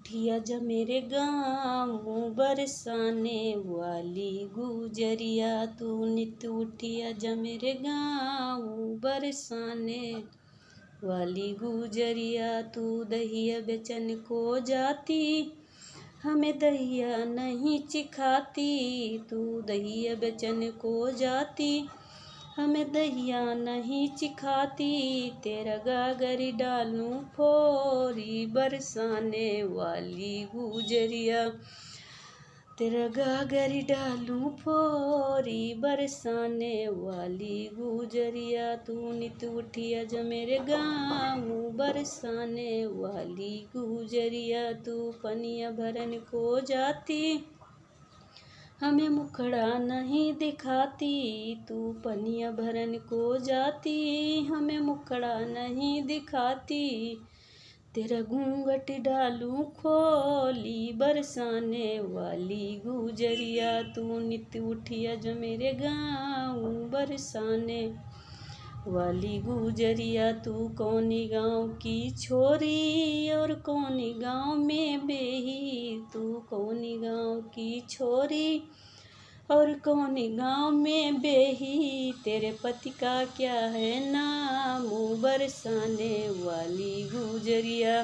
उठिया जा मेरे गाँव बरसाने वाली गुजरिया, तू नित उठिया जा मेरे गाँव बरसाने वाली गुजरिया। तू दहिया बेचन को जाती हमें दहिया नहीं चिखाती, तू दहिया बेचन को जाती हमें दहिया नहीं चिखाती। तेरा गागरी डालूं फोरी बरसाने वाली गुजरिया, तेरा गागरी डालूं फोरी बरसाने वाली गुजरिया। तू नित उठिया जा मेरे गाँव बरसाने वाली गुजरिया। तू पनिया भरन को जाती हमें मुखड़ा नहीं दिखाती, तू पनिया भरन को जाती हमें मुखड़ा नहीं दिखाती। तेरा घूंघट डालूं खोली बरसाने वाली गुजरिया। तू नित उठिया जो मेरे गाँव बरसाने वाली गुजरिया। तू कौनी गाँव की छोरी और कौनी गाँव में बेही, तू कौनी गाँव की छोरी और कौनी गाँव में बेही। तेरे पति का क्या है नाम बरसाने वाली गुजरिया।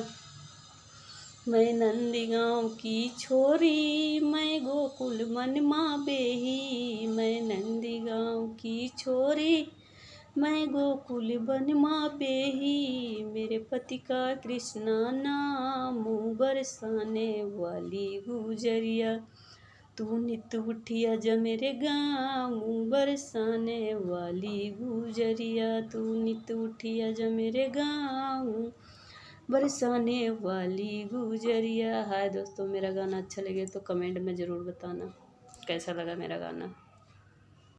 मैं नंदी गाँव की छोरी मैं गोकुल मन माँ बेही, मैं नंदी गाँव की छोरी मैं गोकुल बन माँ बेही। मेरे पति का कृष्णा नाम बरसाने वाली गुजरिया। तू नित उठिया जा मेरे गाँव बरसाने वाली गुजरिया, तू नित उठिया जा मेरे गाँव बरसाने वाली गुजरिया। हाय दोस्तों, मेरा गाना अच्छा लगे तो कमेंट में ज़रूर बताना कैसा लगा मेरा गाना।